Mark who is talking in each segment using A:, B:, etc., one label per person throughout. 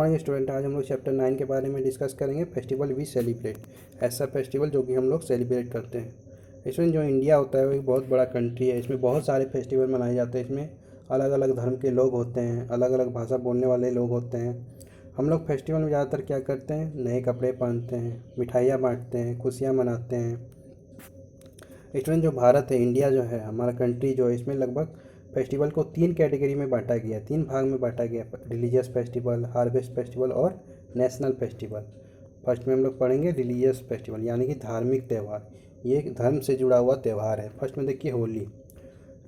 A: Morning student, आज हम लोग चैप्टर 9 के बारे में डिस्कस करेंगे। फेस्टिवल वी सेलिब्रेट, ऐसा फेस्टिवल जो कि हम लोग सेलिब्रेट करते हैं। इसमें जो इंडिया होता है वो एक बहुत बड़ा कंट्री है। इसमें बहुत सारे फेस्टिवल मनाए जाते हैं। इसमें अलग अलग धर्म के लोग होते हैं, अलग अलग भाषा बोलने वाले लोग होते हैं। हम लोग फेस्टिवल में ज़्यादातर क्या करते हैं, नए कपड़े पहनते हैं, मिठाइयाँ बाँटते हैं, खुशियाँ मनाते हैं। स्टूडेंट, जो भारत है, इंडिया जो है, हमारा कंट्री जो है, इसमें लगभग फेस्टिवल को 3 कैटेगरी में बांटा गया है, 3 भाग में बांटा गया है। रिलीजियस फेस्टिवल, हार्वेस्ट फेस्टिवल और नेशनल फेस्टिवल। फर्स्ट में हम लोग पढ़ेंगे रिलीजियस फेस्टिवल, यानी कि धार्मिक त्यौहार। ये एक धर्म से जुड़ा हुआ त्यौहार है। फर्स्ट में देखिए होली।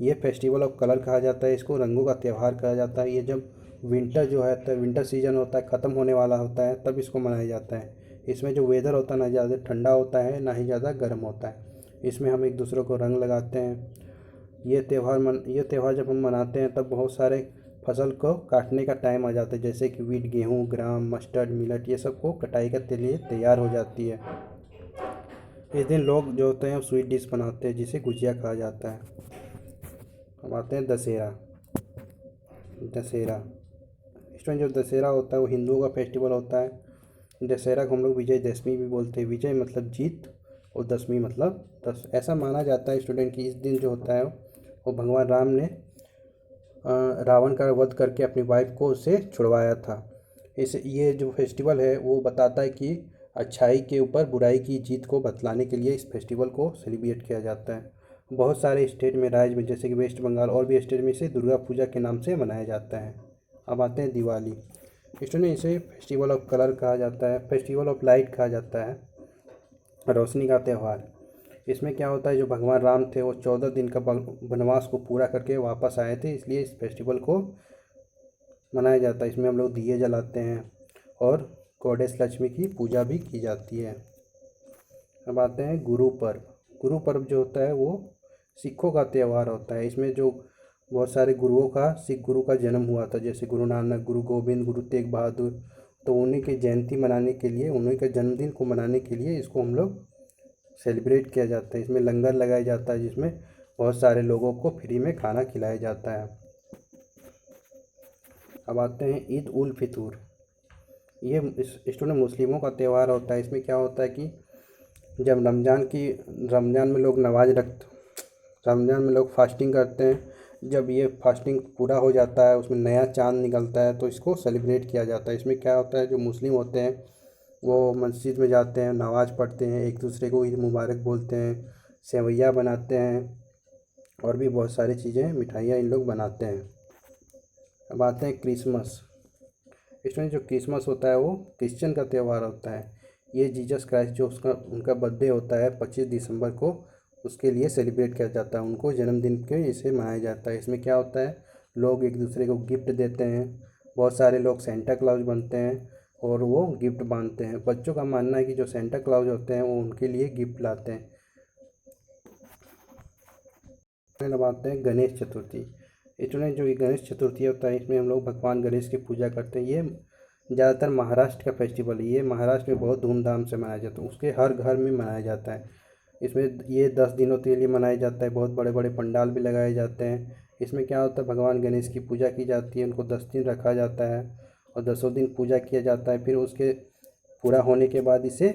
A: ये फेस्टिवल ऑफ कलर कहा जाता है, इसको रंगों का त्यौहार कहा जाता है। ये जब विंटर जो है, तब विंटर सीजन होता है, ख़त्म होने वाला होता है, तब इसको मनाया जाता है। इसमें जो वेदर होता है, ना ज़्यादा ठंडा होता है ना ही ज़्यादा गर्म होता है। इसमें हम एक दूसरे को रंग लगाते हैं। ये त्यौहार जब हम मनाते हैं तब बहुत सारे फसल को काटने का टाइम आ जाता है, जैसे कि वीट, गेहूँ, ग्राम, मस्टर्ड, मिलेट, ये सब को कटाई के लिए तैयार हो जाती है। इस दिन लोग जो होते हैं स्वीट डिश बनाते हैं, जिसे गुजिया कहा जाता है। अब आते हैं दशहरा। इसमें जो दशहरा होता है वो हिंदुओं का फेस्टिवल होता है। दशहरा को हम लोग विजयदशमी भी बोलते हैं। विजय मतलब जीत और दशमी मतलब 10। ऐसा माना जाता है स्टूडेंट कि इस दिन जो होता है वो भगवान राम ने रावण का वध करके अपनी वाइफ को उससे छुड़वाया था। ये जो फेस्टिवल है वो बताता है कि अच्छाई के ऊपर बुराई की जीत को बतलाने के लिए इस फेस्टिवल को सेलिब्रेट किया जाता है। बहुत सारे स्टेट में, राज्य में, जैसे कि वेस्ट बंगाल और भी स्टेट में इसे दुर्गा पूजा के नाम से मनाया जाता है। अब आते हैं दिवाली। इसमें इसे फेस्टिवल ऑफ कलर कहा जाता है, फेस्टिवल ऑफ लाइट कहा जाता है, रोशनी का त्यौहार। इसमें क्या होता है, जो भगवान राम थे वो 14 दिन का वनवास को पूरा करके वापस आए थे, इसलिए इस फेस्टिवल को मनाया जाता है। इसमें हम लोग दिए जलाते हैं और गॉडेस लक्ष्मी की पूजा भी की जाती है। अब आते हैं गुरु पर्व। गुरु पर्व जो होता है वो सिखों का त्यौहार होता है। इसमें जो बहुत सारे गुरुओं का, सिख गुरु का जन्म हुआ था, जैसे गुरु नानक, गुरु गोविंद, गुरु तेग बहादुर, तो उन्हीं की जयंती मनाने के लिए, उन्हीं के जन्मदिन को मनाने के लिए इसको हम लोग सेलिब्रेट किया जाता है। इसमें लंगर लगाया जाता है, जिसमें बहुत सारे लोगों को फ्री में खाना खिलाया जाता है। अब आते हैं ईद उल फितूर। ये स्टूडेंट मुस्लिमों का त्यौहार होता है। इसमें क्या होता है कि जब रमज़ान में लोग रमज़ान में लोग फास्टिंग करते हैं। जब ये फास्टिंग पूरा हो जाता है, उसमें नया चाँद निकलता है, तो इसको सेलिब्रेट किया जाता है। इसमें क्या होता है, जो मुस्लिम होते हैं वो मस्जिद में जाते हैं, नमाज़ पढ़ते हैं, एक दूसरे को ईद मुबारक बोलते हैं, सेवैयाँ बनाते हैं और भी बहुत सारी चीज़ें, मिठाइयाँ इन लोग बनाते हैं। अब आते हैं क्रिसमस। इसमें जो क्रिसमस होता है वो क्रिश्चियन का त्यौहार होता है। ये जीसस क्राइस्ट जो उनका बर्थडे होता है 25 दिसंबर को, उसके लिए सेलिब्रेट किया जाता है। उनको जन्मदिन के इसे मनाया जाता है। इसमें क्या होता है, लोग एक दूसरे को गिफ्ट देते हैं। बहुत सारे लोग सेंटा क्लॉज बनते हैं और वो गिफ्ट बांधते हैं। बच्चों का मानना है कि जो सेंटा क्लॉज होते हैं वो उनके लिए गिफ्ट लाते हैं। अब आते हैं गणेश चतुर्थी। इसमें जो ये गणेश चतुर्थी होता है, इसमें हम लोग भगवान गणेश की पूजा करते हैं। ये ज़्यादातर महाराष्ट्र का फेस्टिवल है। ये महाराष्ट्र में बहुत धूमधाम से मनाया जाता है, उसके हर घर में मनाया जाता है। इसमें ये 10 दिनों के लिए मनाया जाता है। बहुत बड़े बड़े पंडाल भी लगाए जाते हैं। इसमें क्या होता है, भगवान गणेश की पूजा की जाती है, उनको 10 दिन रखा जाता है और 10 दिन पूजा किया जाता है। फिर उसके पूरा होने के बाद इसे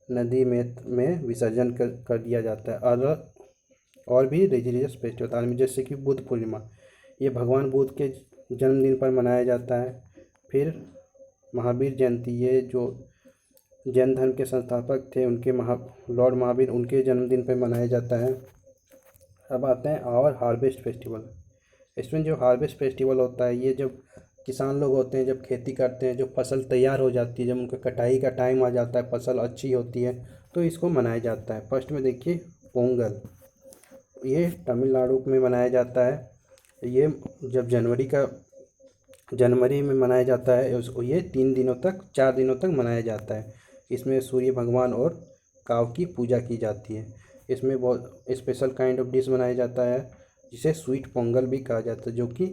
A: नदी में विसर्जन कर दिया जाता है। और भी रिलीजियस फेस्टिवल में, जैसे कि बुद्ध पूर्णिमा, ये भगवान बुद्ध के जन्मदिन पर मनाया जाता है। फिर महावीर जयंती, ये जो जैन धर्म के संस्थापक थे, उनके लॉर्ड महावीर, उनके जन्मदिन पर मनाया जाता है। अब आते हैं और हार्वेस्ट फेस्टिवल। इसमें जो हार्वेस्ट फेस्टिवल होता है, ये जब किसान लोग होते हैं, जब खेती करते हैं, जो फसल तैयार हो जाती है, जब उनका कटाई का टाइम आ जाता है, फसल अच्छी होती है, तो इसको मनाया जाता है। फर्स्ट में देखिए पोंगल। ये तमिलनाडु में मनाया जाता है। ये जब जनवरी में मनाया जाता है। ये 4 दिनों तक मनाया जाता है। इसमें सूर्य भगवान और काव की पूजा की जाती है। इसमें बहुत स्पेशल काइंड ऑफ डिश बनाया जाता है, जिसे स्वीट पोंगल भी कहा जाता है, जो कि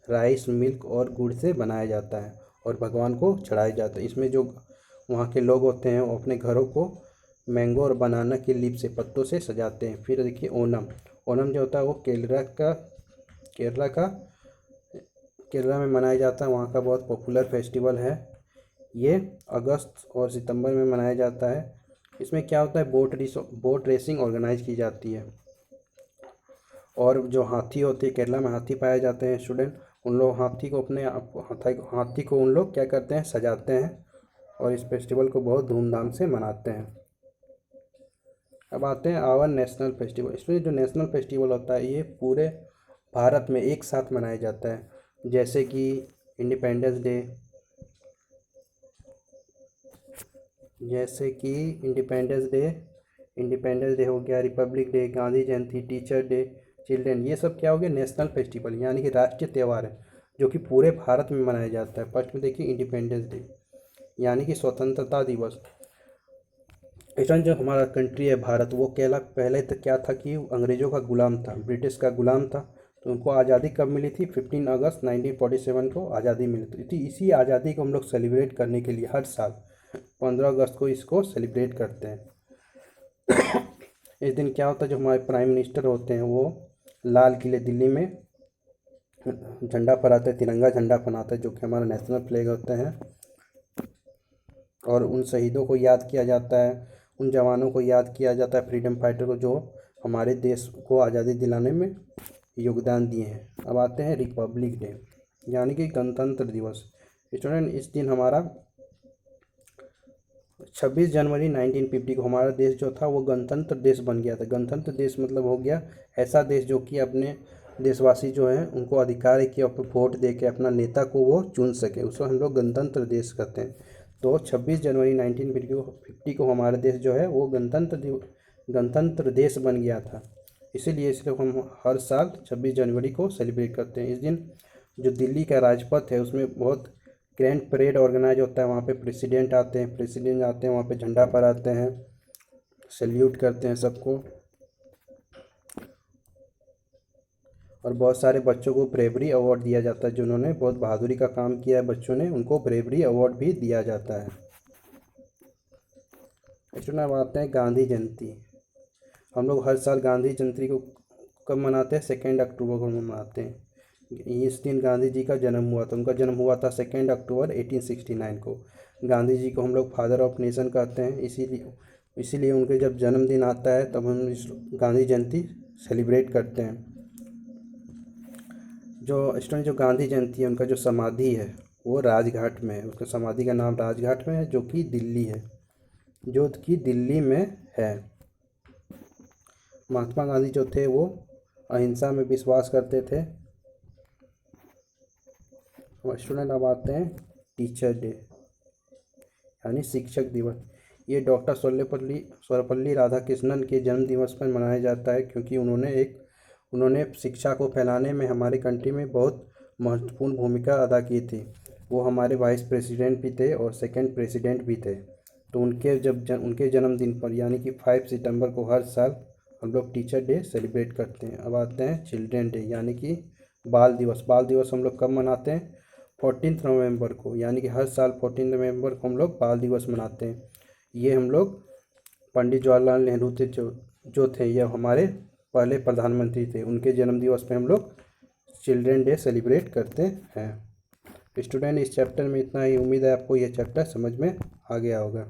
A: राइस, मिल्क और गुड़ से बनाया जाता है और भगवान को चढ़ाया जाता है। इसमें जो वहाँ के लोग होते हैं वो अपने घरों को मैंगो और बनाना के लीफ से, पत्तों से सजाते हैं। फिर देखिए ओणम जो होता है वो केरला का केरला में मनाया जाता है, वहाँ का बहुत पॉपुलर फेस्टिवल है। ये अगस्त और सितंबर में मनाया जाता है। इसमें क्या होता है, बोट रेसिंग ऑर्गेनाइज की जाती है। और जो हाथी होते हैं, केरला में हाथी पाए जाते हैं स्टूडेंट, उन लोग हाथी को उन लोग क्या करते हैं, सजाते हैं और इस फेस्टिवल को बहुत धूमधाम से मनाते हैं। अब आते हैं आवर नेशनल फेस्टिवल। इसमें जो नेशनल फेस्टिवल होता है ये पूरे भारत में एक साथ मनाया जाता है। जैसे कि इंडिपेंडेंस डे, इंडिपेंडेंस डे हो गया, रिपब्लिक डे, गांधी जयंती, टीचर डे, चिल्ड्रन, ये सब क्या हो गया, नेशनल फेस्टिवल यानी कि राष्ट्रीय त्यौहार है जो कि पूरे भारत में मनाया जाता है। फर्स्ट में देखिए इंडिपेंडेंस डे यानी कि स्वतंत्रता दिवस। इसमें जो हमारा कंट्री है भारत, वो पहले तक क्या था कि अंग्रेज़ों का गुलाम था, ब्रिटिश का गुलाम था। तो उनको आज़ादी कब मिली थी, 15 अगस्त 1947 को आज़ादी मिली थी। इसी आज़ादी को हम लोग सेलिब्रेट करने के लिए हर साल 15 अगस्त को इसको सेलिब्रेट करते हैं। इस दिन क्या होता है, जो हमारे प्राइम मिनिस्टर होते हैं वो लाल किले दिल्ली में झंडा फहराते हैं, तिरंगा झंडा फहराते हैं जो कि हमारा नेशनल फ्लैग होता है। और उन शहीदों को याद किया जाता है, उन जवानों को याद किया जाता है, फ्रीडम फाइटर को, जो हमारे देश को आज़ादी दिलाने में योगदान दिए हैं। अब आते हैं रिपब्लिक डे यानी कि गणतंत्र दिवस। स्टूडेंट, इस दिन हमारा 26 जनवरी 1950 को हमारा देश जो था वो गणतंत्र देश बन गया था। गणतंत्र देश मतलब हो गया ऐसा देश जो कि अपने देशवासी जो हैं उनको अधिकार है कि वोट दे के अपना नेता को वो चुन सके, उसको हम लोग गणतंत्र देश कहते हैं। तो 26 जनवरी 1950 को हमारा देश जो है वो गणतंत्र देश बन गया था। इसीलिए सिर्फ हम हर साल 26 जनवरी को सेलिब्रेट करते हैं। इस दिन जो दिल्ली का राजपथ है उसमें बहुत ग्रैंड परेड ऑर्गेनाइज होता है। वहाँ पे प्रेसिडेंट आते हैं, वहाँ पे झंडा फहराते हैं, सैल्यूट करते हैं सबको। और बहुत सारे बच्चों को ब्रेवरी अवार्ड दिया जाता है, जिन्होंने बहुत बहादुरी का काम किया है बच्चों ने, उनको ब्रेवरी अवार्ड भी दिया जाता है। स्टूडेंट, अब आते हैं गांधी जयंती। हम लोग हर साल गांधी जयंती को कब मनाते हैं, 2 अक्टूबर को मनाते हैं। इस दिन गांधी जी का जन्म हुआ था। उनका जन्म हुआ था 2 अक्टूबर 1869 को। गांधी जी को हम लोग फादर ऑफ नेशन कहते हैं। इसीलिए उनके जब जन्मदिन आता है तब हम इस गांधी जयंती सेलिब्रेट करते हैं। जो स्टूडेंट, जो गांधी जयंती है उनका जो समाधि है वो राजघाट में है। उसका समाधि का नाम राजघाट में है जो कि दिल्ली में है। महात्मा गांधी जो थे वो अहिंसा में विश्वास करते थे। स्टूडेंट, अब आते हैं टीचर डे यानी शिक्षक दिवस। ये डॉक्टर सर्वपल्ली राधाकृष्णन के जन्म दिवस पर मनाया जाता है, क्योंकि उन्होंने शिक्षा को फैलाने में हमारे कंट्री में बहुत महत्वपूर्ण भूमिका अदा की थी। वो हमारे वाइस प्रेसिडेंट भी थे और सेकंड प्रेसिडेंट भी थे। तो उनके जन्मदिन पर यानी कि 5 सितंबर को हर साल हम लोग टीचर डे सेलिब्रेट करते हैं। अब आते हैं चिल्ड्रेन डे यानी कि बाल दिवस हम लोग कब मनाते हैं, 14 नवंबर को, यानी कि हर साल 14 नवंबर को हम लोग बाल दिवस मनाते हैं। ये हम लोग पंडित जवाहरलाल नेहरू थे जो थे, ये हमारे पहले प्रधानमंत्री थे, उनके जन्म दिवस पे हम लोग चिल्ड्रेन डे सेलिब्रेट करते हैं। स्टूडेंट, इस चैप्टर में इतना ही। उम्मीद है आपको ये चैप्टर समझ में आ गया होगा।